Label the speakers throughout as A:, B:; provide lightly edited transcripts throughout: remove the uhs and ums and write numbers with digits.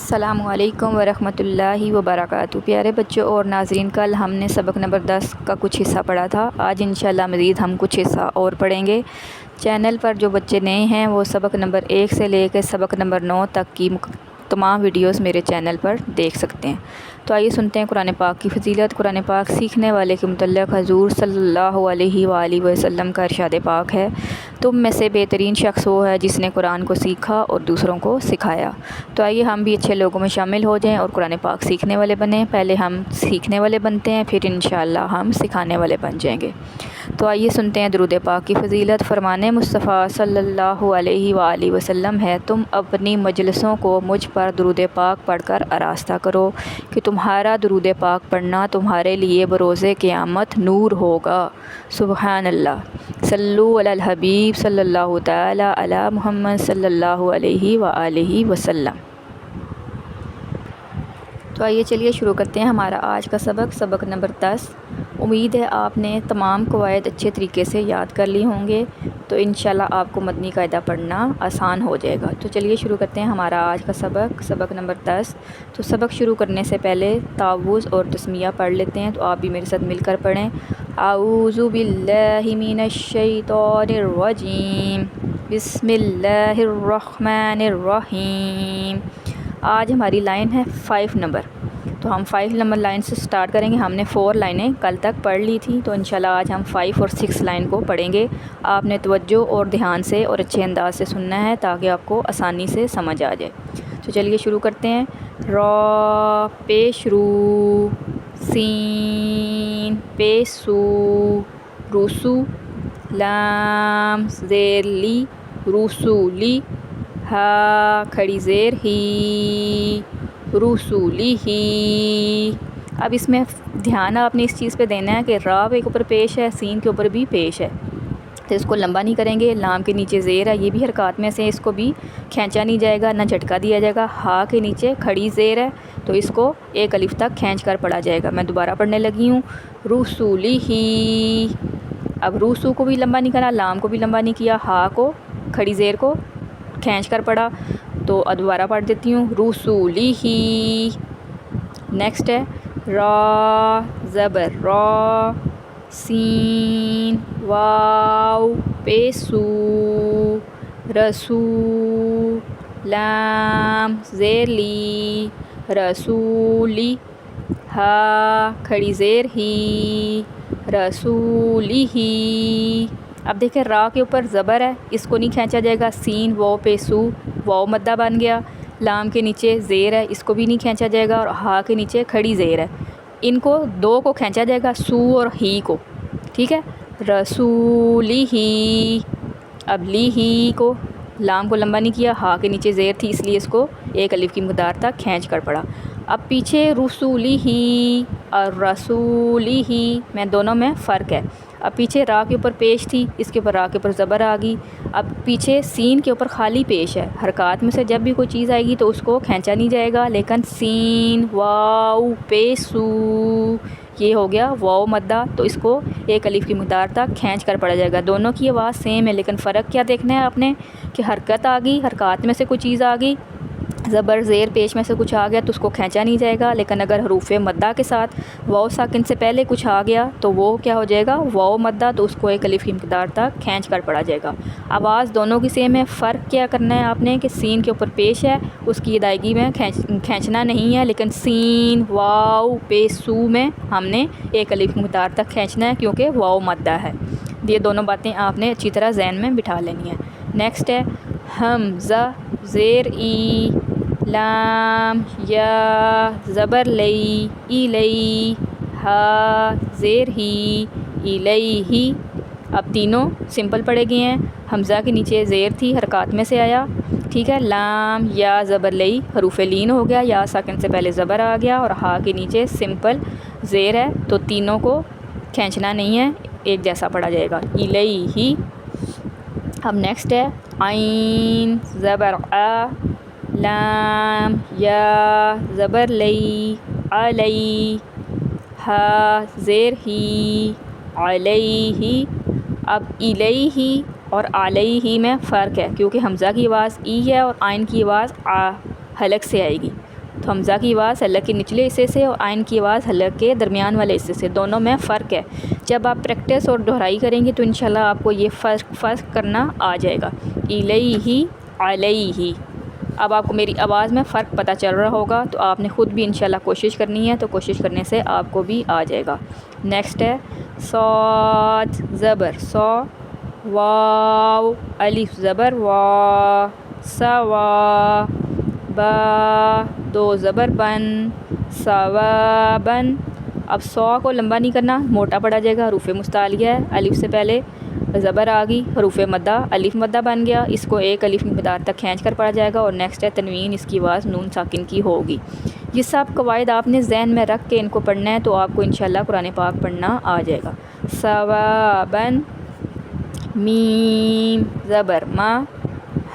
A: السلام علیکم ورحمۃ اللہ وبرکاتہ۔ پیارے بچوں اور ناظرین، کل ہم نے سبق نمبر 10 کا کچھ حصہ پڑھا تھا۔ آج انشاءاللہ مزید ہم کچھ حصہ اور پڑھیں گے۔ چینل پر جو بچے نئے ہیں وہ سبق نمبر 1 سے لے کے سبق نمبر 9 تک کی تمام ویڈیوز میرے چینل پر دیکھ سکتے ہیں۔ تو آئیے سنتے ہیں قرآن پاک کی فضیلت۔ قرآن پاک سیکھنے والے کے متعلق حضور صلی اللہ علیہ وآلہ وسلم کا ارشاد پاک ہے، تم میں سے بہترین شخص وہ ہے جس نے قرآن کو سیکھا اور دوسروں کو سکھایا۔ تو آئیے ہم بھی اچھے لوگوں میں شامل ہو جائیں اور قرآن پاک سیکھنے والے بنیں۔ پہلے ہم سیکھنے والے بنتے ہیں، پھر انشاءاللہ ہم سکھانے والے بن جائیں گے۔ تو آئیے سنتے ہیں درود پاک کی فضیلت۔ فرمان مصطفیٰ صلی اللہ علیہ وآلہ وسلم ہے، تم اپنی مجلسوں کو مجھ پر درود پاک پڑھ کر آراستہ کرو کہ تمہارا درود پاک پڑھنا تمہارے لیے بروز قیامت نور ہوگا۔ سبحان اللہ۔ صلو علی الحبیب صلی اللہ تعالی علی محمد صلی اللہ علیہ وآلہ وسلم۔ تو آئیے چلیے شروع کرتے ہیں ہمارا آج کا سبق نمبر 10۔ امید ہے آپ نے تمام قواعد اچھے طریقے سے یاد کر لی ہوں گے، تو انشاءاللہ آپ کو مدنی قاعدہ پڑھنا آسان ہو جائے گا۔ تو چلیے شروع کرتے ہیں ہمارا آج کا سبق نمبر 10۔ تو سبق شروع کرنے سے پہلے تعوذ اور تسمیہ پڑھ لیتے ہیں، تو آپ بھی میرے ساتھ مل کر پڑھیں۔ اعوذ باللہ من الشیطان الرجیم، بسم اللہ الرحمن الرحیم۔ آج ہماری لائن ہے 5 نمبر، تو ہم 5 نمبر لائن سے سٹارٹ کریں گے۔ ہم نے 4 لائنیں کل تک پڑھ لی تھیں، تو انشاءاللہ آج ہم 5 اور 6 لائن کو پڑھیں گے۔ آپ نے توجہ اور دھیان سے اور اچھے انداز سے سننا ہے تاکہ آپ کو آسانی سے سمجھ آ جائے۔ تو چلیے شروع کرتے ہیں۔ را پیش رو، سین پیش سو، رسو، لام زیر لی، رسولی، ہا کھڑی زیر ہی، رسولی ہی۔ اب اس میں دھیان آپ نے اس چیز پہ دینا ہے کہ را کے اوپر پیش ہے، سین کے اوپر بھی پیش ہے، تو اس کو لمبا نہیں کریں گے۔ لام کے نیچے زیر ہے، یہ بھی حرکات میں سے اس کو بھی کھینچا نہیں جائے گا، نہ جھٹکا دیا جائے گا۔ ہا کے نیچے کھڑی زیر ہے، تو اس کو ایک الف تک کھینچ کر پڑھا جائے گا۔ میں دوبارہ پڑھنے لگی ہوں، رسولی ہی۔ اب روسو کو بھی لمبا نہیں کرا، لام کو بھی لمبا نہیں کیا، ہا کو کھڑی زیر کو کھینچ کر پڑھا۔ تو دوبارہ پڑھ دیتی ہوں، رسولی ہی۔ نیکسٹ ہے را زبر را، سین واو پیسو، رسو، لام زیر لی، رسولی، ہا کھڑی زیر ہی، رسولی ہی۔ اب دیکھیں را کے اوپر زبر ہے، اس کو نہیں کھینچا جائے گا، سین واو پیسو، واو مدہ بن گیا۔ لام کے نیچے زیر ہے، اس کو بھی نہیں کھینچا جائے گا، اور ہا کے نیچے کھڑی زیر ہے، ان کو دو کو کھینچا جائے گا، سو اور ہی کو، ٹھیک ہے، رسولی ہی۔ اب لی ہی کو لام کو لمبا نہیں کیا، ہا کے نیچے زیر تھی اس لیے اس کو ایک الف کی مقدار تک کھینچ کر پڑا۔ اب پیچھے رسولی ہی اور رسولی ہی میں دونوں میں فرق ہے۔ اب پیچھے را کے اوپر پیش تھی، اس کے اوپر را کے اوپر زبر آ گئی۔ اب پیچھے سین کے اوپر خالی پیش ہے۔ حرکات میں سے جب بھی کوئی چیز آئے گی تو اس کو کھینچا نہیں جائے گا، لیکن سین واو پیسو یہ ہو گیا واو مدہ، تو اس کو ایک الف کی مقدار تک کھینچ کر پڑھا جائے گا۔ دونوں کی آواز سیم ہے، لیکن فرق کیا دیکھنا ہے آپ نے کہ حرکت آ گئی، حرکات میں سے کوئی چیز آ گئی، زبر زیر پیش میں سے کچھ آ گیا تو اس کو کھینچا نہیں جائے گا، لیکن اگر حروف مدہ کے ساتھ واو ساکن سے پہلے کچھ آ گیا تو وہ کیا ہو جائے گا، واو مدہ، تو اس کو ایک الف کی مقدار تک کھینچ کر پڑھا جائے گا۔ آواز دونوں کی سیم ہے، فرق کیا کرنا ہے آپ نے کہ سین کے اوپر پیش ہے، اس کی ادائیگی میں کھینچنا نہیں ہے، لیکن سین واو پیسو میں ہم نے ایک الف کی مقدار تک کھینچنا ہے کیونکہ واو مدہ ہے۔ یہ دونوں باتیں آپ نے اچھی طرح ذہن میں بٹھا لینی ہیں۔ نیکسٹ ہے حمزہ زیر ای، لام یا زبر لئی، ای لئی، ہا زیر ہی، الیہی۔ اب تینوں سمپل پڑھے گئے ہیں۔ حمزہ کے نیچے زیر تھی، حرکات میں سے آیا، ٹھیک ہے، لام یا زبر لئی حروف لین ہو گیا، یا ساکن سے پہلے زبر آ گیا، اور ہا کے نیچے سمپل زیر ہے، تو تینوں کو کھینچنا نہیں ہے، ایک جیسا پڑھا جائے گا، الیہی۔ اب نیکسٹ ہے عین زبر آ، لام یا زبر لئی، علی، ہا زیر ہی، علیہ۔ اب الیہ اور علیہ میں فرق ہے کیونکہ حمزہ کی آواز ای ہے اور عین کی آواز آ حلق سے آئے گی، تو حمزہ کی آواز حلق کے نچلے حصے سے اور عین کی آواز حلق کے درمیان والے حصے سے، دونوں میں فرق ہے۔ جب آپ پریکٹس اور دہرائی کریں گے تو انشاءاللہ آپ کو یہ فرق کرنا آ جائے گا۔ الیہ، علیہ۔ اب آپ کو میری آواز میں فرق پتہ چل رہا ہوگا، تو آپ نے خود بھی انشاءاللہ کوشش کرنی ہے، تو کوشش کرنے سے آپ کو بھی آ جائے گا۔ نیکسٹ ہے صاد زبر صا، واو الف زبر وا، سوا، با دو زبر بن، ثوابن۔ اب صا کو لمبا نہیں کرنا، موٹا پڑا جائے گا، حروف مستعلیہ ہے، الف سے پہلے زبر آ گئی، حروف مدہ، الف مدہ بن گیا، اس کو ایک الف مقدار تک کھینچ کر پڑھا جائے گا، اور نیکسٹ ہے تنوین، اس کی آواز نون ساکن کی ہوگی۔ یہ سب قواعد آپ نے ذہن میں رکھ کے ان کو پڑھنا ہے، تو آپ کو انشاءاللہ قرآن پاک پڑھنا آ جائے گا۔ ثوابن، میم زبر ما،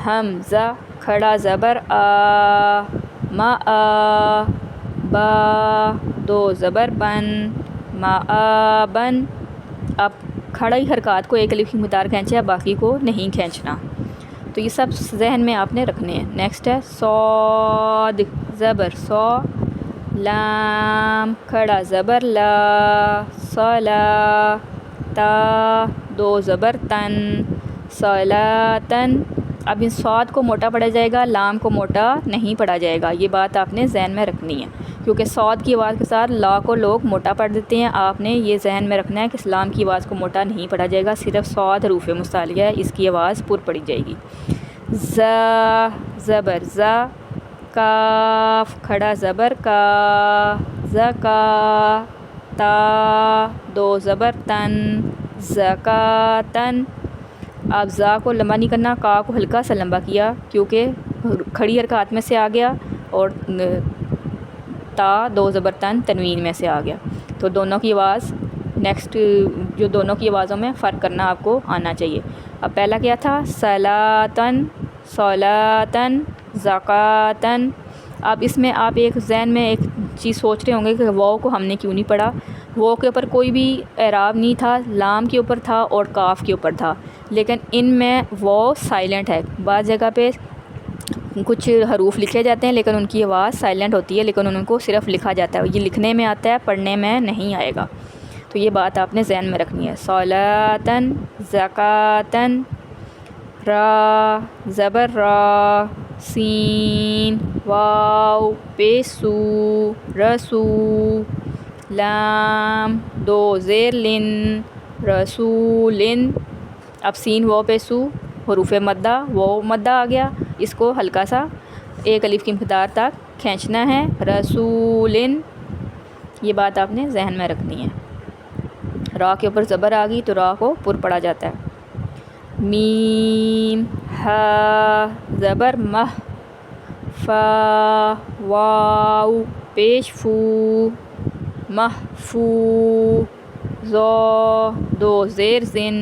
A: حمزہ کھڑا زبر آ، ما آ، با دو زبر بن، ما آ بن۔ اب کھڑی حرکات کو ایک الف کی مقدار کھینچے، اب باقی کو نہیں کھینچنا، تو یہ سب ذہن میں آپ نے رکھنے ہیں۔ نیکسٹ ہے صاد زبر صا، لام کھڑا زبر لا، صلا، تا دو زبر تن، صلاتن۔ اب ان صاد کو موٹا پڑھا جائے گا، لام کو موٹا نہیں پڑھا جائے گا، یہ بات آپ نے ذہن میں رکھنی ہے، کیونکہ صاد کی آواز کے ساتھ لا کو لوگ موٹا پڑھ دیتے ہیں۔ آپ نے یہ ذہن میں رکھنا ہے کہ لام کی آواز کو موٹا نہیں پڑھا جائے گا، صرف صاد حروف مستعلیہ ہے، اس کی آواز پر پڑھی جائے گی۔ زا زبر زا، کاف کھڑا زبر کا، زکا، تا دو زبر تن، زکاتن۔ اب زا کو لمبا نہیں کرنا، کا کو ہلکا سا لمبا کیا کیونکہ کھڑی حرکات میں سے آ گیا، اور تا دو زبر تن تنوین میں سے آ گیا، تو دونوں کی آواز نیکسٹ جو دونوں کی آوازوں میں فرق کرنا آپ کو آنا چاہیے۔ اب پہلا کیا تھا صلاتن، صلاتن، زکاتن۔ اب اس میں آپ ایک ذہن میں ایک چیز سوچ رہے ہوں گے کہ واو کو ہم نے کیوں نہیں پڑھا۔ واو کے اوپر کوئی بھی اعراب نہیں تھا، لام کے اوپر تھا اور کاف کے اوپر تھا، لیکن ان میں واو سائلنٹ ہے۔ بعض جگہ پہ کچھ حروف لکھے جاتے ہیں لیکن ان کی آواز سائلنٹ ہوتی ہے، لیکن ان کو صرف لکھا جاتا ہے، یہ لکھنے میں آتا ہے، پڑھنے میں نہیں آئے گا، تو یہ بات آپ نے ذہن میں رکھنی ہے۔ صلاتن، زکاتن، را زبر را، سین واو پیسو، رسو، لام دو زیر لن، رسولن۔ اب سین واو پیسو حروف مدہ، واو مدہ آ گیا، اس کو ہلکا سا ایک الف کی مقدار تک کھینچنا ہے، رسولن، یہ بات آپ نے ذہن میں رکھنی ہے۔ را کے اوپر زبر آ گئی تو را کو پر پڑھا جاتا ہے۔ میم ہا زبر مہ، فا واو پیش فو، محفو، زو دو زیر زن،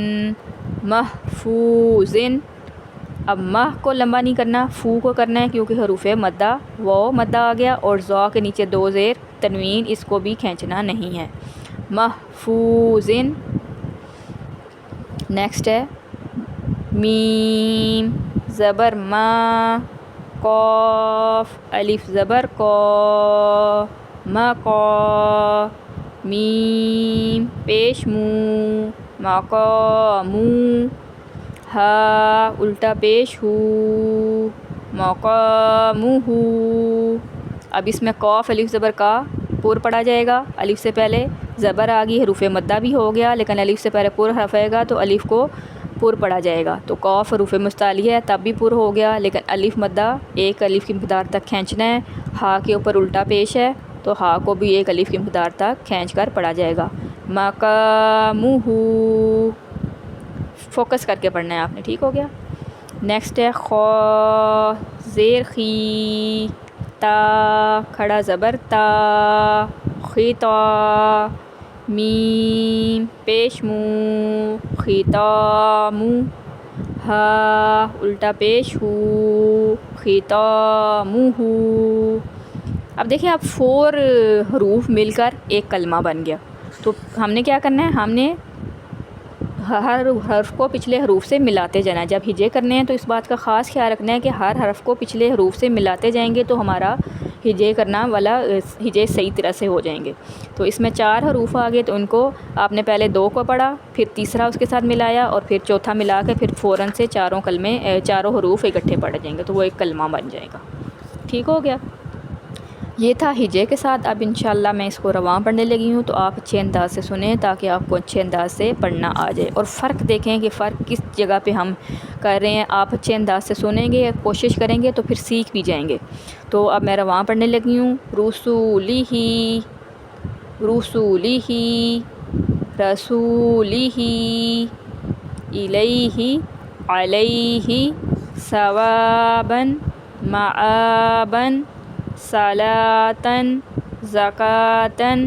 A: محفوظن۔ اب مہ کو لمبا نہیں کرنا، فو کو کرنا ہے کیونکہ حروف مدہ، واو مدہ آ گیا، اور زو کے نیچے دو زیر تنوین، اس کو بھی کھینچنا نہیں ہے، محفوظن۔ نیکسٹ ہے میم زبر ما، قاف الف زبر کو، مقا، میم پیش مو، مقامو، ہا الٹا پیش ہو، مقامو ہو۔ اب اس میں قاف الف زبر کا پر پڑھا جائے گا، الف سے پہلے زبر آ گئی، حروف مدہ بھی ہو گیا، لیکن الف سے پہلے پر حرف آئے گا تو الف کو پر پڑھا جائے گا، تو قاف حروف مستعلیہ ہے تب بھی پر ہو گیا، لیکن الف مدہ ایک الف کی مقدار تک کھینچنا ہے، ہا کے اوپر الٹا پیش ہے تو ہا کو بھی ایک الف کی مقدار تک کھینچ کر پڑھا جائے گا، مقامہ، فوکس کر کے پڑھنا ہے آپ نے، ٹھیک ہو گیا۔ نیکسٹ ہے خا زیر خی، تا کھڑا زبر تا، خطا، میم پیش مو، ختامو، ہا الٹا پیش ہو، ختامہ۔ اب دیکھیں اب 4 حروف مل کر ایک کلمہ بن گیا، تو ہم نے کیا کرنا ہے، ہم نے ہر حرف کو پچھلے حروف سے ملاتے جانا ہے۔ جب ہجے کرنے ہیں تو اس بات کا خاص خیال رکھنا ہے کہ ہر حرف کو پچھلے حروف سے ملاتے جائیں گے تو ہمارا ہجے کرنا والا ہجے صحیح طرح سے ہو جائیں گے۔ تو اس میں 4 حروف آ گئے، تو ان کو آپ نے پہلے 2 کو پڑھا، پھر تیسرا اس کے ساتھ ملایا، اور پھر چوتھا ملا کے پھر فوراً سے چاروں حروف اکٹھے پڑھ جائیں گے، تو وہ ایک کلمہ بن جائے گا۔ ٹھیک ہو گیا؟ یہ تھا ہجے کے ساتھ۔ اب انشاءاللہ میں اس کو رواں پڑھنے لگی ہوں، تو آپ اچھے انداز سے سنیں تاکہ آپ کو اچھے انداز سے پڑھنا آ جائے، اور فرق دیکھیں کہ فرق کس جگہ پہ ہم کر رہے ہیں۔ آپ اچھے انداز سے سنیں گے، کوشش کریں گے تو پھر سیکھ بھی جائیں گے۔ تو اب میں رواں پڑھنے لگی ہوں۔ رسولہ، رسولہ، رسولہ، الیہ، علیہ، ثواباً، معاباً، صلاتاً، زکاتاً،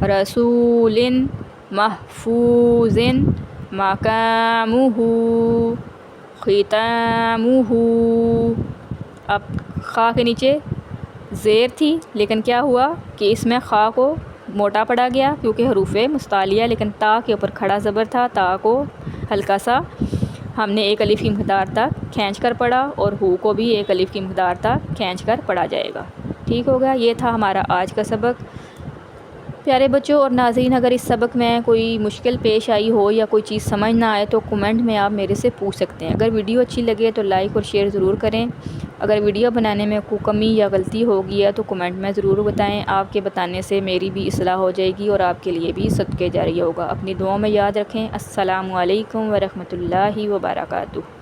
A: رسول محفوظ، مقامہ، ختامہ۔ اب خا کے نیچے زیر تھی، لیکن کیا ہوا کہ اس میں خا کو موٹا پڑا گیا کیونکہ حروف مستعلیہ، لیکن تا کے اوپر کھڑا زبر تھا، تا کو ہلکا سا ہم نے 1 الف کی مقدار تک کھینچ کر پڑھا، اور ہو کو بھی 1 الف کی مقدار تک کھینچ کر پڑھا جائے گا۔ ٹھیک ہوگا؟ یہ تھا ہمارا آج کا سبق۔ پیارے بچوں اور ناظرین، اگر اس سبق میں کوئی مشکل پیش آئی ہو یا کوئی چیز سمجھ نہ آئے تو کمنٹ میں آپ میرے سے پوچھ سکتے ہیں۔ اگر ویڈیو اچھی لگے تو لائک اور شیئر ضرور کریں۔ اگر ویڈیو بنانے میں کوئی کمی یا غلطی ہو گئی ہے تو کمنٹ میں ضرور بتائیں۔ آپ کے بتانے سے میری بھی اصلاح ہو جائے گی اور آپ کے لیے بھی صدقہ جاریہ ہوگا۔ اپنی دعاؤں میں یاد رکھیں۔ السلام علیکم ورحمۃ اللہ وبرکاتہ۔